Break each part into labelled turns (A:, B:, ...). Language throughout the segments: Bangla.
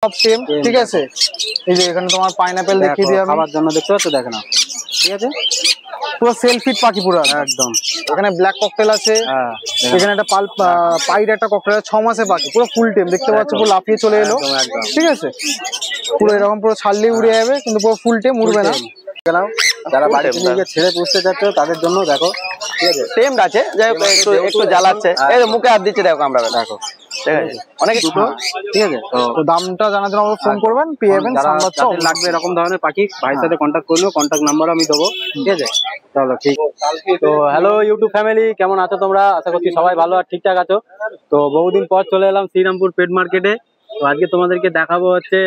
A: সব টেম, ঠিক আছে। এই যে এখানে তোমার পাইনাপেল দেখিয়ে দিই আমি,
B: খাবার জন্য দেখতে পাচ্ছ, দেখে নাও, ঠিক আছে।
A: পুরো সেল ফিট পাখি পুরো
B: একদম।
A: এখানে ব্ল্যাক ককটেল আছে, এখানে একটা পাইড একটা ককটেল 6 মাসের পাখি, পুরো ফুল টেম দেখতে পাচ্ছ, পুরো লাফিয়ে চলে এলো, ঠিক আছে। পুরো এরকম পুরো ছাড়লেই উড়ে যাবে, কিন্তু পুরো ফুল টেম, উড়বে না।
B: যারা বাড়িতে নিয়ে গিয়ে ছেড়ে পুষতে চাচ্ছ তাদের জন্য দেখো, ঠিক আছে,
C: টেমড আছে, যাই হোক একটু জ্বালাচ্ছে, এই মুখে হাত দিচ্ছে, দেখো আমরা, দেখো ঠিক আছে, অনেক দুটো,
B: ঠিক আছে।
A: তো দামটা জানার জন্য ফোন করবেন, পেয়ে যাবেন।
B: যাদের লাগবে এরকম ধরনের পাখি ভাইয়ের সাথে কন্ট্যাক্ট করলেও কন্ট্যাক্ট নাম্বার আমি দেবো, ঠিক আছে। চলো ঠিক। তো হ্যালো ইউটিউব ফ্যামিলি, কেমন আছো তোমরা? আশা করছি সবাই ভালো আর ঠিকঠাক আছো। তো বহুদিন পর চলে এলাম শ্রীরামপুর পেট মার্কেটে। তো আজকে তোমাদেরকে দেখাবো হচ্ছে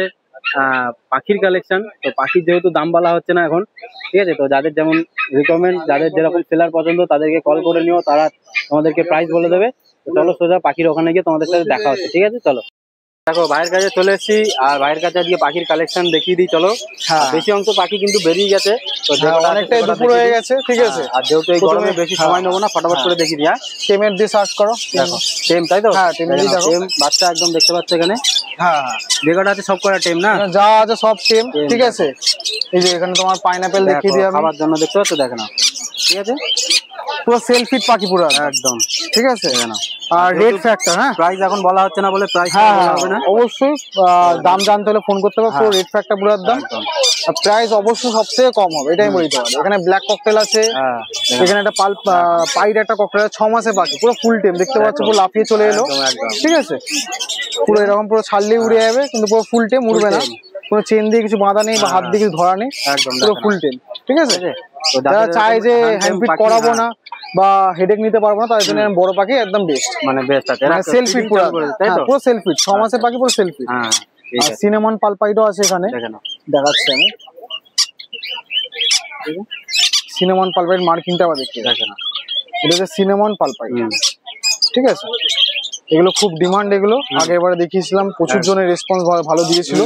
B: পাখির কালেকশন। তো পাখির যেহেতু দাম বলা হচ্ছে না এখন, ঠিক আছে, তো যাদের যেমন রিকমেন্ড, যাদের যেরকম সেলার পছন্দ তাদেরকে কল করে নিও, তারা তোমাদেরকে প্রাইস বলে দেবে। তো চলো সোজা পাখির ওখানে গিয়ে তোমাদের সাথে দেখা হচ্ছে, ঠিক আছে। চলো দেখো, ভাইয়ের কাছে চলে এসেছি, আর ভাইয়ের কাছে আজকে পাখির কালেকশন দেখিয়ে দিই চলো। বেশি অংশ পাখি কিন্তু বেরিয়ে গেছে, তো
A: অনেকটাই দুপুর হয়ে গেছে, ঠিক আছে।
B: আর যেহেতু এই গরমে বেশি সময় নেবো না, ফটাফট করে দেখিয়ে দিই।
A: টেমের দিয়ে সার্চ করো,
B: দেখো টেম, তাই তো?
A: হ্যাঁ, টেম
B: বাচ্চা একদম দেখতে পাচ্ছ এখানে।
A: হ্যাঁ,
B: যে কটা আছে সব কটা টেম না,
A: যা আছে সব টেম, ঠিক আছে। এই যে এখানে তোমার পাইনাপেল দেখিয়ে দিই আমি,
B: খাবার জন্য দেখতে পাচ্ছ, দেখে নাও, ঠিক আছে।
A: পুরো সেল ফিট পাখি পুরো
B: একদম,
A: ঠিক আছে। আর রেড ফ্যাক্টর, হ্যাঁ,
B: প্রাইস এখন বলা হচ্ছে না বলে প্রাইস হবে না,
A: অবশ্যই দাম জানতে হলে ফোন করতে হবে। পুরো রেড ফ্যাক্টর পুরো দাম, প্রাইস অবশ্যই সবথেকে কম হবে, এটাই বলতে পারি। এখানে ব্ল্যাক ককটেল আছে, এখানে একটা পাইড একটা ককটেল 6 মাসের পাখি, পুরো ফুল টেম দেখতে পাচ্ছ, পুরো লাফিয়ে চলে এলো, ঠিক আছে। পুরো এরকম পুরো ছাড়লেই উড়ে যাবে, কিন্তু পুরো ফুল টেম, উড়বে না। কোনো চেন দিয়ে কিছু বাঁধা নেই বা হাত দিয়ে কিছু ধরা নেই, পুরো ফুল টেম, ঠিক আছে। যারা চায় যে হ্যান্ড ফিট করাবো না বা হেডেক নিতে পারবো না, তার জন্য বড় পাখি একদম বেস্ট,
B: মানে বেস্ট আছে,
A: সেল ফিট পুরো, পুরো সেল ফিট 6 মাসের পাখি, পুরো সেল ফিট। আর সিনেমন পালপাইডও আছে এখানে, দেখাচ্ছি আমি। সিনেমন পালপাইড মার্কিংটা আবার দেখতে দেখেন, এটা হচ্ছে সিনেমন পালপাইড, ঠিক আছে। এগুলো খুব ডিমান্ড, এগুলো আগে এবারে দেখিয়েছিলাম, প্রচুর জনের রেসপন্স ভালো দিয়েছিল,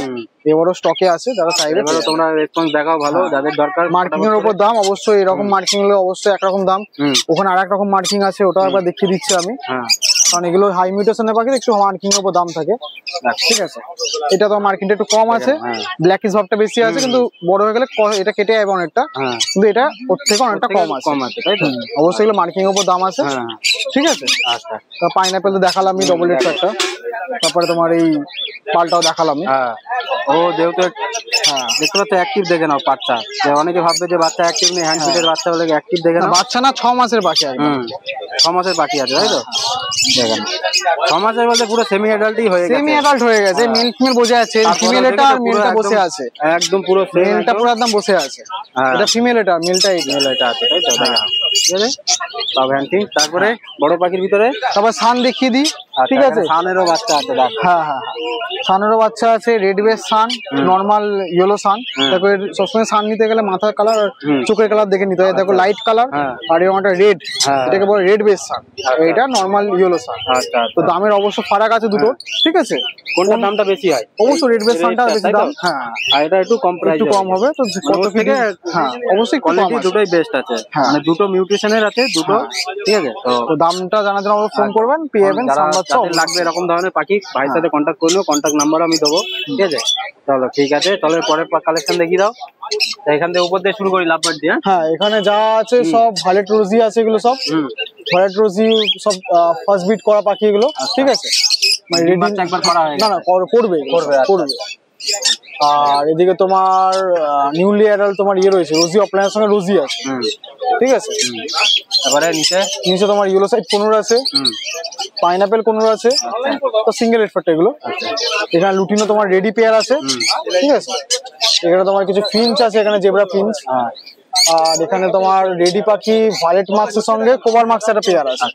A: এবারও স্টকে আছে, যারা চাইবে
B: তোমরা রেসপন্স দেখাও ভালো, যাদের দরকার।
A: মার্কিং এর উপর দাম অবশ্যই, এরকম মার্কিং হলে অবশ্যই একরকম দাম, ওখানে আর এক রকম মার্কিং আছে, ওটাও একবার দেখিয়ে দিচ্ছি আমি। কারণ এগুলো হাই মিউটেশনের পাখি, একটু মার্কিং এর উপর দাম থাকে, ঠিক আছে। এটা তো মার্কিংটা একটু কম আছে, ব্ল্যাকিশ ভাবটা বেশি আছে, কিন্তু বড় হয়ে গেলে এটা কেটে যাবে অনেকটা, কিন্তু এটা ওর থেকে অনেকটা কম আছে, তাই তো? অবশ্যই এগুলো মার্কিং এর উপর দাম আছে, ঠিক আছে। আচ্ছা, পাইনাপেল তো দেখালাম ডবল রেড একটা, তারপরে তোমার এই পালটাও দেখালাম।
B: ও যেহেতু দেখতে পাচ্ছ অ্যাক্টিভ, দেখে নাও বাচ্চা। অনেকে ভাববে যে বাচ্চা অ্যাক্টিভ নেই, হ্যান্ড ফিটের বাচ্চা হলে অ্যাক্টিভ, দেখে নাও।
A: বাচ্চা না, 6 মাসের পাখি,
B: 6 মাসের পাখি আছে, তাই তো? দেখেন 6 মাসের বলতে পুরো সেমি অ্যাডাল্টই হয়ে গেছে,
A: সেমি অ্যাডাল্ট হয়ে গেছে, মেল ফিমেল বোঝা যাচ্ছে, ফিমেল এটা আর মেলটা বসে আছে,
B: একদম পুরো
A: মেলটা পুরো একদম বসে আছে, এটা ফিমেল, এটা মেলটা আছে, তাই তো?
B: ঠিক আছে, সব হ্যান্ডিং। তারপরে বড় পাখির ভিতরে
A: তারপর সান দেখিয়ে দিই, ঠিক আছে।
B: সানেরও বাচ্চা আছে, দেখ।
A: হ্যাঁ, সানেরও বাচ্চা আছে, রেড বেস সান, নর্মাল ইয়েলো সান। দেখো সবসময় সান নিতে গেলে মাথার কালার আর চোখের কালার দেখে নিতে হয়। দেখো লাইট কালার, আর এরকম একটা রেড, এটাকে বলে রেড বেস সান, এটা নর্মাল ইয়েলো সান। তো দামের অবশ্য ফারাক আছে দুটো, ঠিক আছে।
B: কোনটার দামটা বেশি হয়?
A: অবশ্যই রেড বেস সানটা বেশি দাম, হ্যাঁ,
B: আর এটা একটু কম প্রাইস,
A: একটু কম হবে। তো কত থেকে, হ্যাঁ, অবশ্যই
B: কোয়ালিটি দুটোই বেস্ট আছে, মানে দুটো মিউটেশনের আছে দুটো, ঠিক আছে।
A: তো দামটা জানার জন্য ফোন করবেন, পেয়ে যাবেন।
B: যাদের লাগবে এরকম ধরনের পাখি ভাইয়ের সাথে কন্ট্যাক্ট করলেও কন্ট্যাক্ট নাম্বার আমি দেবো, ঠিক আছে। চলো ঠিক আছে, তাহলে পরের কালেকশন দেখিয়ে দাও। এখান থেকে উপর দিয়ে শুরু করি, লাভবার্ড দিয়ে।
A: হ্যাঁ, এখানে যা আছে সব ভালেট রোজি আছে, এগুলো সব ভালেট রোজি, সব ফার্স্ট বিট করা পাখি এগুলো, ঠিক আছে। মানে রেডি
B: একবার করা হয়
A: না, করবে। আর এদিকে তোমার নিউলি অ্যাডাল্ট তোমার ইয়ে রয়েছে, রোজি অফলাইনের সঙ্গে রোজি আছে, ঠিক আছে।
B: তারপরে নিচে
A: তোমার ইয়েলো সাইড 15 আছে, পাইনাপেল 15 আছে, তো সিঙ্গেল হেডফাট এগুলো। এখানে লুটিনো তোমার রেডি পেয়ার আছে, ঠিক আছে। এখানে তোমার কিছু ফিঞ্চ আছে, এখানে জেব্রা ফিঞ্চ। আর এখানে তোমার রেডি পাখি ভালেট মার্কসের সঙ্গে কোভার মার্কস একটা পেয়ার আছে,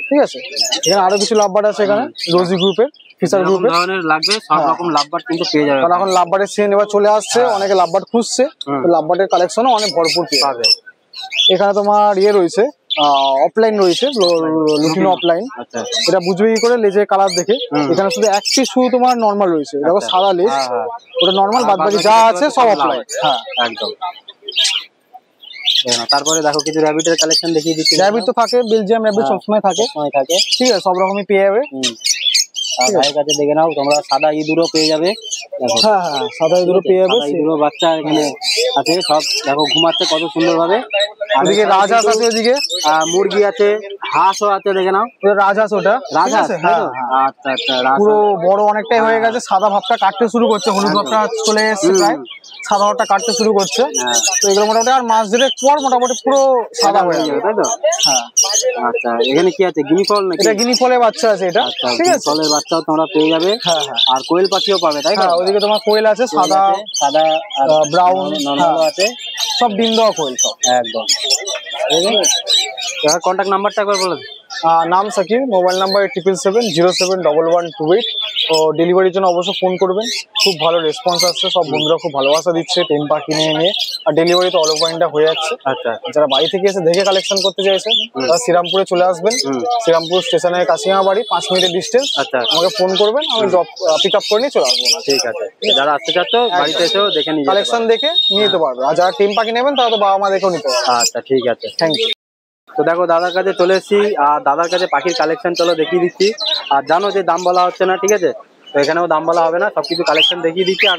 A: ঠিক আছে। এখানে আরো কিছু লাভবার্ড আছে, এখানে রোজি গ্রুপের, ফিশার গ্রুপের
B: লাগবে, সব রকম লাভবার্ড কিন্তু পেয়ে যাবে।
A: কারণ এখন লাভবার্ডের সিজন এবার চলে আসছে, অনেকে লাভবার্ড খুঁজছে, লাভবার্ডের কালেকশনও অনেক ভরপুর পাবে। এখানে তোমার ইয়ে রয়েছে, অফলাইন রয়েছে, লুটিনো অফলাইন। এটা বুঝবে কি করে, লেজের কালার দেখে। এখানে শুধু এক পিস শুধু তোমার নর্মাল রয়েছে, দেখো সাদা লেজ, ওটা নর্মাল, বাদ বাকি যা আছে সব অফলাইন। হ্যাঁ,
B: একদম। তারপরে দেখো কিছু র্যাবিটের কালেকশন দেখিয়ে দিচ্ছি।
A: র্যাবিট তো থাকে, বেলজিয়াম র্যাবিট সবসময় থাকে, ঠিক আছে, সব রকমই পেয়ে যাবে।
B: আর ভাইয়ের কাছে দেখে নাও তোমরা সাদা ইঁদুরও পেয়ে যাবে। দেখো
A: হ্যাঁ হ্যাঁ সাদা ইঁদুরও পেয়ে যাবে।
B: সাদা ইঁদুরও বাচ্চা এখানে আছে সব। দেখো ঘুমাচ্ছে কত সুন্দর ভাবে।
A: ওদিকে রাজহাঁস আছে, ওদিকে
B: মুরগি আছে, হাঁসও আছে দেখে নাও।
A: রাজহাঁস, ওটা
B: রাজহাঁস।
A: হ্যাঁ
B: আচ্ছা আচ্ছা,
A: পুরো বড় অনেকটাই হয়ে গেছে, সাদা ভাবটা কাটতে শুরু করছে, হলুদ ভাবটা চলে এসছে প্রায়, সাদা ভাবটা কাটতে শুরু করছে। তো এগুলো মোটামুটি আর মাস দেড়েক পর মোটামুটি পুরো সাদা হয়ে যাবে,
B: তাই তো?
A: হ্যাঁ।
B: আচ্ছা এখানে কি আছে? গিনি ফল নাকি?
A: এটা গিনি ফলের বাচ্চা আছে এটা,
B: আচ্ছা
A: ঠিক
B: গিনি
A: আছে।
B: ফলের বাচ্চাও তোমরা পেয়ে যাবে।
A: হ্যাঁ হ্যাঁ।
B: আর কোয়েল পাখিও পাবে, তাই তো?
A: হ্যাঁ ওইদিকে তোমার কোয়েল আছে, সাদা
B: সাদা আর
A: ব্রাউন
B: নরমালও আছে,
A: সব ডিম দেওয়া কোয়েল সব।
B: একদম। কন্ট্যাক্ট নাম্বারটা একবার বলে দিন।
A: নাম সাকিব, মোবাইল নাম্বার 777071128। তো ডেলিভারির জন্য অবশ্যই ফোন করবেন। খুব ভালো রেসপন্স আসছে, সব বন্ধুরা খুব ভালোবাসা দিচ্ছে টেম পাখি নিয়ে। আর ডেলিভারি তো অল ওভার ইন্ডিয়া হয়ে যাচ্ছে।
B: আচ্ছা
A: যারা বাড়ি থেকে এসে দেখে কালেকশন করতে চাইছে তারা শ্রীরামপুরে চলে আসবেন। শ্রীরামপুর স্টেশনের কাছে আমার বাড়ি, 5 মিনিটের ডিস্টেন্স।
B: আচ্ছা
A: আমাকে ফোন করবেন, আমি ড্রপ পিক আপ করে নিয়ে চলে আসবো।
B: ঠিক আছে, যারা আসতে চাচ্ছ বাড়িতে এসেও দেখে নিয়ে
A: কালেকশন দেখে নিয়ে যেতে পারবে। আর যারা টেম পাখি নেবেন তারা তো বাবা মা দেখেও নিতে পারবে।
B: আচ্ছা ঠিক আছে,
A: থ্যাংক ইউ।
B: তো দেখো দাদার কাছে চলে এসেছি, আর দাদার কাছে পাখির কালেকশন চলো দেখিয়ে দিচ্ছি। আর জানো যে দাম বলা হচ্ছে না, ঠিক আছে? তো এখানেও দাম বলা হবে না, সবকিছু কালেকশন দেখিয়ে দিচ্ছি। আর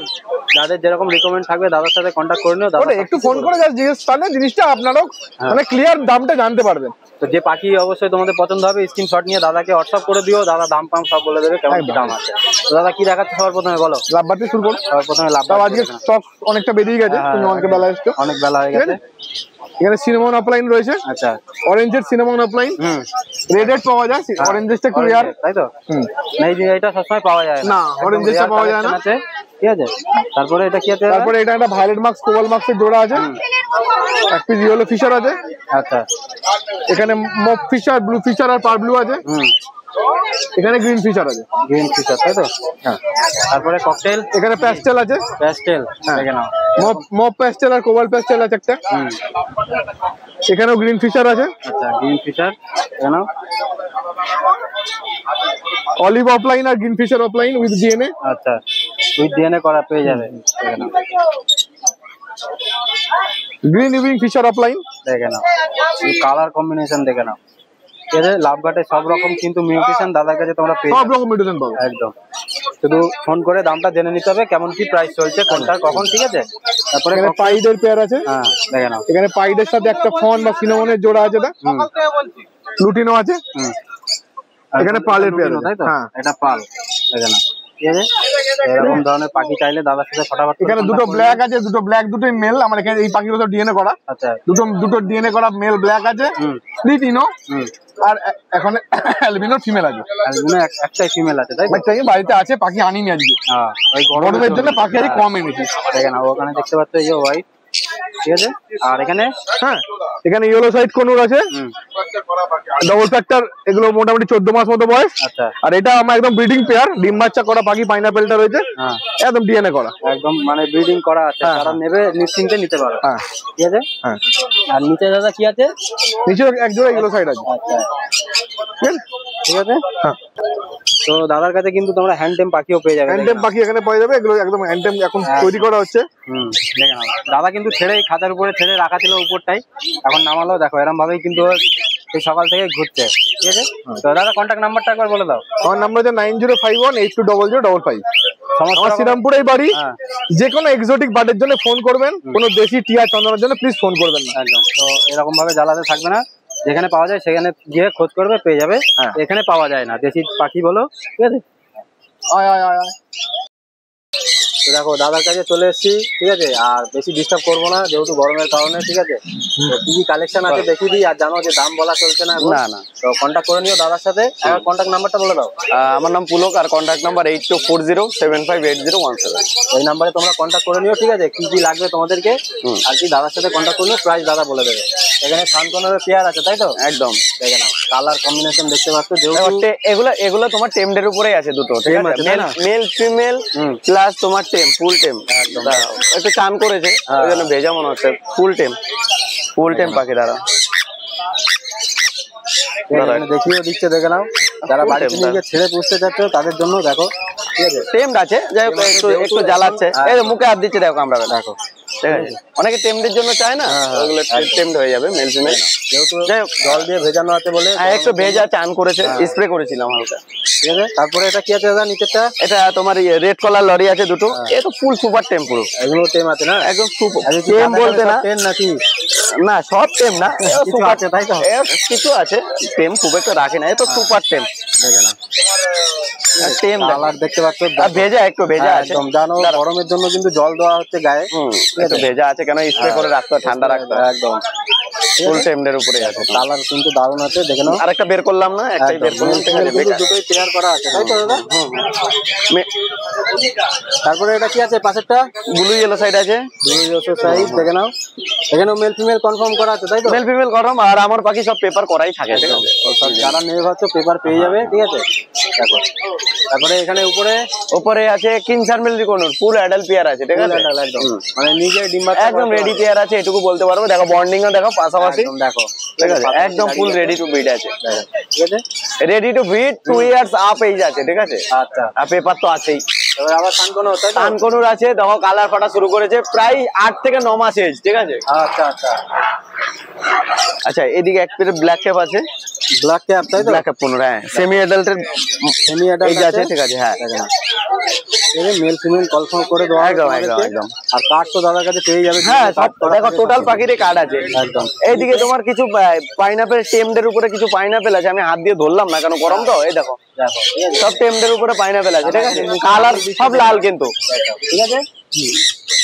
B: যাদের যেরকম রিকমেন্ড থাকবে দাদার সাথে কন্ট্যাক্ট করে নিও। দাদা
A: একটু ফোন করে যা জিজ্ঞেস করলে জিনিসটা আপনারাও মানে ক্লিয়ার দামটা জানতে পারবেন।
B: তো যে পাখি অবশ্যই তোমাদের পছন্দ হবে স্ক্রিনশট নিয়ে দাদাকে হোয়াটসঅ্যাপ করে দিও, দাদা দাম পাম সব বলে দেবে কেমন কি দাম আছে। তো দাদা কি দেখাচ্ছে সবার প্রথমে বলো?
A: লাভবাদ শুরু করো।
B: সবার প্রথমে লাভ।
A: আজকে স্টক অনেকটা বেরিয়ে গেছে, তুমি অনেক বেলা এসছো,
B: অনেক বেলা হয়ে গেছে।
A: এখানে সিনেমন অফলাইন রয়েছে।
B: আচ্ছা
A: অরেঞ্জের সিনেমন অফলাইন, রেডেড পাওয়া যায়, অরেঞ্জেসটা একটু রেয়ার,
B: তাই তো? এই যে এটা সবসময় পাওয়া যায়
A: না, অরেঞ্জেসটা পাওয়া যায় না,
B: ঠিক আছে। তারপরে এটা কি আছে?
A: তারপরে এটা একটা ভায়োলেট মার্কস কোবাল মার্কসের জোড়া আছে, এক পিস ইয়েলো ফিশার আছে।
B: আচ্ছা
A: এখানে মপ ফিশার, ব্লু ফিশার আর পার ব্লু আছে। এখানে গ্রিন ফিশার আছে,
B: গ্রিন ফিশার, তাই তো? হ্যাঁ। তারপরে ককটেল,
A: এখানে প্যাস্টেল আছে,
B: প্যাস্টেল দেখে নাও।
A: মপ প্যাস্টেল আর কোবাল প্যাস্টেল আছে একটা। এখানেও গ্রিন ফিশার আছে।
B: আচ্ছা গ্রিন ফিশার দেখে নাও।
A: অলিভ অফলাইন আর green fisher offline with DNA.
B: আচ্ছা উইথ ডিএনএ করা পেয়ে যাবে, দেখে নাও।
A: গ্রিন ইভিং ফিশার অফলাইন
B: দেখে নাও, কালার কম্বিনেশন দেখে নাও। ঠিক আছে, লাভ ঘাটে সব রকম কিন্তু মিউটেশন দাদার কাছে তোমরা পেয়ে
A: সব রকম মিউটেশন পাবে
B: একদম। শুধু ফোন করে দামটা জেনে নিতে হবে কেমন কি প্রাইস চলছে কোনটা কখন, ঠিক আছে? তারপরে
A: এখানে পাইডের পেয়ার আছে।
B: হ্যাঁ দেখে নাও,
A: এখানে পাইডের সাথে একটা ফন বা সিনামনের জোড়া আছে, লুটিনো আছে। এখানে পালের পেয়ার আছে,
B: তাই তো?
A: হ্যাঁ
B: এটা পাল দেখে নাও, ঠিক আছে। এরকম ধরনের পাখি চাইলে দাদার সাথে ফটাফট।
A: এখানে দুটো ব্ল্যাক আছে, দুটো ব্ল্যাক দুটোই মেল। আমার এখানে এই পাখিগুলো তো ডিএনএ করা।
B: আচ্ছা
A: দুটো ডিএনএ করা মেল ব্ল্যাক আছে, লিটিনো আর এখন অ্যালবিনো ফিমেল আছে।
B: অ্যালবিনো একটাই ফিমেল আছে, তাই তো?
A: বাচ্চাকে বাড়িতে আছে, পাখি আনিনি আজকে,
B: হ্যাঁ ওই
A: গরমের জন্য পাখি আজকে কম এনেছি।
B: দেখে নাও, ওখানে দেখতে পাচ্ছ এই যে হোয়াইট, ঠিক আছে। আর এখানে
A: হ্যাঁ এখানে ইয়েলো সাইড কোনুর আছে, ডবল ফ্যাক্টর, এগুলো মোটামুটি 14 মাস মতো বয়স।
B: আচ্ছা
A: আর এটা আমার একদম ব্রিডিং পেয়ার, ডিম বাচ্চা করা পাখি, পাইনাপেলটা রয়েছে একদম ডিএনএ করা,
B: একদম মানে ব্রিডিং করা আছে। যারা নেবে নিশ্চিন্তে নিতে পারো,
A: হ্যাঁ
B: ঠিক আছে।
A: হ্যাঁ
B: আর নিচে দাদা কি আছে?
A: নিচে এক জোড়া ইয়েলো সাইড আছে।
B: আচ্ছা ঠিক আছে।
A: হ্যাঁ
B: তো দাদার কাছে কিন্তু তোমরা হ্যান্ডটেম পাখিও পেয়ে যাবে।
A: হ্যান্ডটেম পাখি এখানে পাওয়া যাবে, এগুলো একদম হ্যান্ডটেম এখন তৈরি করা হচ্ছে।
B: দেখে নাও, দাদা কিন্তু ছেড়ে খাতার উপরে ছেড়ে রাখা ছিল উপরটাই, এখন নামালো। দেখো এরকম ভাবেই কিন্তু সেই সকাল থেকে ঘুরছে, ঠিক আছে। তো দাদা কন্ট্যাক্ট নাম্বারটা একবার বলে দাও।
A: আমার নাম্বার হচ্ছে 9051820005। আমার শ্রীরামপুরেই বাড়ি। যে কোনো এক্সোটিক বার্ডের জন্য ফোন করবেন, কোনো দেশি টিয়া চন্দনের জন্য প্লিজ ফোন করবেন না
B: একদম। তো এরকম ভাবে জ্বালাতে থাকবে না, যেখানে পাওয়া যায় সেখানে গিয়ে খোঁজ করবে, পেয়ে যাবে। এখানে পাওয়া যায় না, দেশি পাখি বলো, ঠিক আছে।
A: আয় আয় আয় আয়।
B: তো দেখো দাদার কাছে চলে এসেছি, ঠিক আছে। আর বেশি ডিস্টার্ব করবো না যেহেতু গরমের কারণে, ঠিক আছে। তো কি কি কালেকশন আছে দেখিয়ে দিই। আর জানো যে দাম বলা চলছে না, না তো কন্ট্যাক্ট করে নিও দাদার সাথে। আর কন্ট্যাক্ট নাম্বারটা বলে দাও।
C: আমার নাম পুলক, আর কন্ট্যাক্ট নাম্বার 8240758017।
B: এই নাম্বারে তোমরা কন্ট্যাক্ট করে নিও, ঠিক আছে। কি কি লাগবে তোমাদেরকে আর কি দাদার সাথে কন্ট্যাক্ট করে নিও, প্রাইস দাদা বলে দেবে। এখানে শান্তনের পেয়ার আছে, তাই তো?
C: একদম
B: দেখে নাও, কালার কম্বিনেশন দেখতে পাচ্ছ।
C: এগুলো তোমার টেমডের উপরেই আছে দুটো, ঠিক আছে। মেল ফিমেল প্লাস তোমার টেম, ফুল টেম। একটু চান করেছে ওই জন্য ভেজা মনে হচ্ছে। ফুল টেম পাখি দ্বারা
B: দেখিও দিচ্ছে, দেখে নাও। যারা বাড়িতে নিয়ে ছেড়ে পুষতে চাচ্ছ তাদের জন্য দেখো, ঠিক আছে।
C: টেম আছে, যাই হোক একটু জ্বালাচ্ছে, মুখে হাত দিচ্ছে, দেখো আমরা দেখো ঠিক আছে, অনেকে টেমডের জন্য চায় না, ওগুলো টেমড হয়ে যাবে মেল ফিমেল।
B: যেহেতু জল দিয়ে ভেজানো আছে বলে
C: একটু ভেজা চান করেছে, স্প্রে করেছিলাম হালকা।
B: ঠিক আছে, তারপরে এটা কি আছে দাদা নিচেরটা?
C: এটা তোমার রেড কলার লরি আছে দুটো, এ তো ফুল সুপার টেম পুরো।
B: এগুলো টেম আছে না?
C: একদম টেম বলতে না,
B: টেম নাকি?
C: না সব টেম না,
B: কিছু আছে তাই তো?
C: কিছু আছে টেম, খুব একটা রাখে না, এ তো সুপার টেম।
B: দেখে না
C: টেম
B: কালার দেখতে পাচ্ছ,
C: ভেজা, একটু ভেজা আছে।
B: একদম জানো গরমের জন্য কিন্তু জল দেওয়া হচ্ছে গায়ে,
C: একটু ভেজা আছে, কেন স্প্রে করে রাখতে হয়, ঠান্ডা রাখতে হয়।
B: একদম
C: ফুল টেমডের উপরে আছে।
B: কালার কিন্তু দারুণ আছে, দেখে নাও।
C: আরেকটা বের করলাম না, একটাই বের করলাম, ঠিক আছে, বেকার।
B: দুটোই পেয়ার করা আছে তাই তো দাদা? তারপরে এটা কি আছে পাশেরটা?
C: ব্লু ইয়েলো সাইড আছে,
B: ব্লু ইয়েলো সাইড দেখে নাও। এখানে মেল ফিমেল কনফার্ম করা আছে তাই তো?
C: মেল ফিমেল গরম, আর আমার বাকি সব পেপার করাই থাকে, ঠিক আছে।
B: যারা নেবে ভাবছো পেপার পেয়ে যাবে, ঠিক আছে। দেখো তারপরে এখানে
C: উপরে আছে কিংসার মিল রিকোনর, ফুল অ্যাডাল্ট পেয়ার আছে, ঠিক আছে,
B: একদম মানে নিজে ডিম বাচ্চা
C: একদম রেডি পেয়ার আছে, এটুকু বলতে পারবো। দেখো বন্ডিং ও দেখো পাশাপাশি,
B: দেখো
C: ঠিক আছে, একদম ফুল রেডি টু ব্রিড আছে,
B: ঠিক আছে।
C: Ready to breed, 2 years up age আছে, ঠিক আছে।
B: আচ্ছা,
C: আর পেপার তো আছেই।
B: এবার আবার সানকোনো তাই তো?
C: কানকনুর আছে, দেখো কালার ফাটা শুরু করেছে, প্রায় 8 থেকে 9 মাস এজ, ঠিক আছে।
B: আচ্ছা আচ্ছা
C: আচ্ছা, এদিকে এক পেয়ার ব্ল্যাক ক্যাপ আছে,
B: ব্ল্যাক ক্যাপ তাই তো?
C: ব্ল্যাক ক্যাপ 15, হ্যাঁ, সেমি অ্যাডাল্টের
B: সেমি অ্যাডাল্ট
C: এজ আছে, ঠিক আছে, হ্যাঁ।
B: মেল ফিমেল কনফার্ম করে দেওয়া
C: একদম একদম একদম।
B: আর কার্ড তো দাদার কাছে পেয়ে যাবে।
C: হ্যাঁ, সব দেখো টোটাল পাখিরই কার্ড আছে
B: একদম।
C: এইদিকে তোমার কিছু পাইনাপেল টেমডের উপরে কিছু পাইনাপেল আছে, আমি হাত দিয়ে ধরলাম না, কেন গরম তো। এই দেখো
B: দেখো
C: সব টেমডের উপরে পাইনাপেল আছে, ঠিক আছে, কালার সব লাল কিন্তু,
B: ঠিক আছে।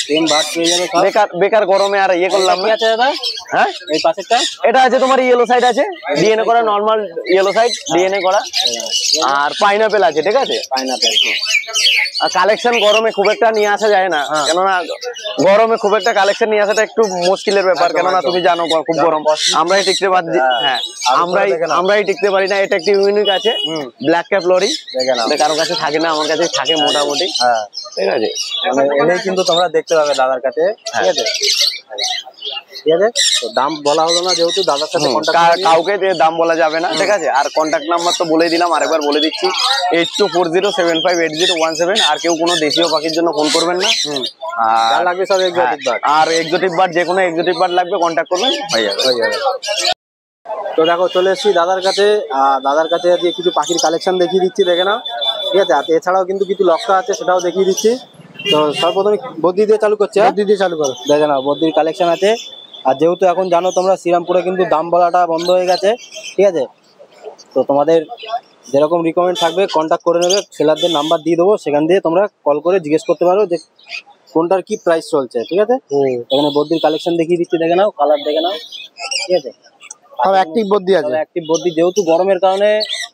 B: সেম বাট পেয়ে যাবে সব।
C: বেকার বেকার গরমে আর ইয়ে করলাম
B: কি
C: না।
B: আছে দাদা?
C: হ্যাঁ,
B: এই পাশেরটা
C: এটা আছে তোমার ইয়েলো সাইড আছে, ডিএনএ করা, নরমাল ইয়েলো সাইড ডিএনএ করা, আর পাইনাপেল আছে, ঠিক আছে।
B: পাইনাপেল
C: আর কালেকশন গরমে খুব একটা নিয়ে আসা যায় না, কেননা গরমে খুব একটা কালেকশন নিয়ে আসাটা একটু মুশকিলের ব্যাপার, কেননা তুমি জানো খুব গরম, আমরাই টিকতে পারি, হ্যাঁ আমরাই টিকতে পারি না। এটা একটি ইউনিক আছে, ব্ল্যাক ক্যাপ লরি, কারোর কাছে থাকে না, আমার কাছে থাকে মোটামুটি, ঠিক আছে।
B: এনেই কিন্তু তোমরা দেখতে পাবে দাদার কাছে, ঠিক আছে। ঠিক আছে, তো দাম বলা হলো না যেহেতু দাদার সাথে
C: কাউকে দাম বলা যাবে না, ঠিক আছে। আর কন্ট্যাক্ট নাম্বার তো বলে দিলাম, আরেকবার বলে দিচ্ছি, 8240758017। আর কেউ কোনো দেশীয় পাখির জন্য ফোন করবেন না,
B: আর লাগবে সব এক্সোটিক বার্ড।
C: আর এক্সোটিক বার্ড, যে কোনো এক্সোটিক বার্ড লাগবে কন্ট্যাক্ট করবেন, হয়ে যাবে।
B: তো দেখো চলে এসেছি দাদার কাছে, দাদার কাছে আজকে কিছু পাখির কালেকশন দেখিয়ে দিচ্ছি, দেখে নাও, ঠিক আছে। আর এছাড়াও কিন্তু কিছু লক্ষ্য আছে, সেটাও দেখিয়ে দিচ্ছি। তো সর্বপ্রথমে বদ্রি দিয়ে চালু করছে, বদ্রি দিয়ে চালু করো, দেখে নাও বদ্রির কালেকশন আছে। আর যেহেতু এখন জানো তোমরা শ্রীরামপুরে কিন্তু দাম বলাটা বন্ধ হয়ে গেছে, ঠিক আছে। তো তোমাদের যেরকম রিকমেন্ড থাকবে কন্ট্যাক্ট করে নেবে, সেলারদের নাম্বার দিয়ে দেবো, সেখান দিয়ে তোমরা কল করে জিজ্ঞেস করতে পারো যে কোনটার কি প্রাইস চলছে, ঠিক আছে। এখানে বদ্রির কালেকশন দেখিয়ে দিচ্ছি, দেখে নাও, কালার দেখে নাও, ঠিক আছে। সব অ্যাক্টিভ বদ্রি আছে, অ্যাক্টিভ বদ্রি। যেহেতু গরমের কারণে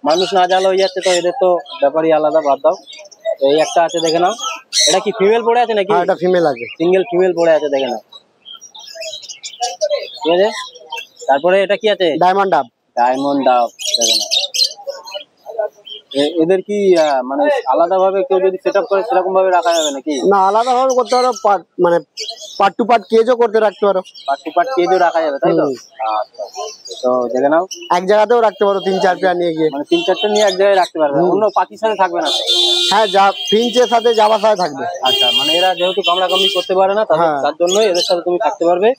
B: মানুষ না জাল হয়ে যাচ্ছে, তো এদের তো ব্যাপারই আলাদা, বাদ দাও। তো এই একটা আছে, দেখে নাও। এটা কি ফিমেল পড়ে আছে নাকি? এটা ফিমেল আছে, সিঙ্গেল ফিমেল পড়ে আছে, দেখে নাও, ঠিক আছে। তারপরে এটা কি আছে? ডায়মন্ড ডাব, ডায়মন্ড ডাব, দেখে নাও। এদের কি মানে আলাদা ভাবে কেউ যদি সেটআপ করে সেরকম ভাবে রাখা যাবে নাকি?
A: না, আলাদা ভাবে করতে পারো, মানে পার্ট টু পার্ট কেজও করতে রাখতে পারো,
B: পার্ট টু পার্ট কেজও রাখা যাবে, তাই তো? আচ্ছা, তো দেখে নাও।
A: এক জায়গাতেও রাখতে পারো, 3-4 পেয়ার নিয়ে গিয়ে,
B: মানে 3-4টা নিয়ে এক জায়গায় রাখতে পারবে, অন্য পাখির সাথে থাকবে না?
A: হ্যাঁ, যা ফিঞ্চের সাথে জাবার সাথে থাকবে।
B: আচ্ছা, মানে এরা যেহেতু কামড়াকামড়ি করতে পারে না, তার জন্য এদের সাথে তুমি থাকতে পারবে।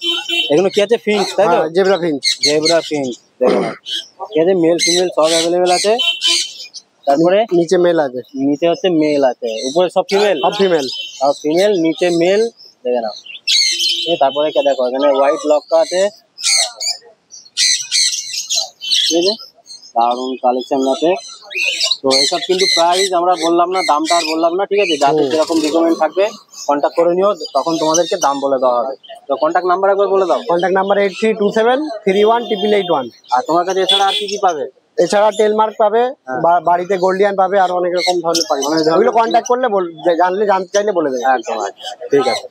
B: এগুলো কি আছে? ফিঞ্চ, তাই তো?
A: জেব্রা ফিঞ্চ,
B: জেব্রা ফিঞ্চ, দেখে নাও, ঠিক আছে। মেল ফিমেল সব অ্যাভেলেবেল আছে। তারপরে নিচে মেল আছে, নিচে হচ্ছে মেল আছে, উপরে সব ফিমেল, সব ফিমেল, সব ফিমেল, নিচে মেল, দেখে নাও। তারপরে কে দেখো, এখানে হোয়াইট লক্কা আছে, ঠিক আছে, দারুন কালেকশন আছে। তো এইসব কিন্তু প্রাইস আমরা বললাম না, দামটা আর বললাম না, ঠিক আছে। যাদের যেরকম রিকমেন্ড থাকবে কন্ট্যাক্ট করে নিও, তখন তোমাদেরকে দাম বলে দেওয়া হবে। তো কন্ট্যাক্ট নাম্বার একবার বলে দাও।
A: Contact number 8327318881।
B: আর তোমার কাছে এছাড়া আর কি কি পাবে?
A: এছাড়া টেলমার্ক পাবে, বাড়িতে গোল্ডিয়ান পাবে, আর অনেক রকম ধরনের পাবে, ওগুলো কন্ট্যাক্ট করলে জানতে চাইলে বলে দেবে।
B: একদম, ঠিক আছে।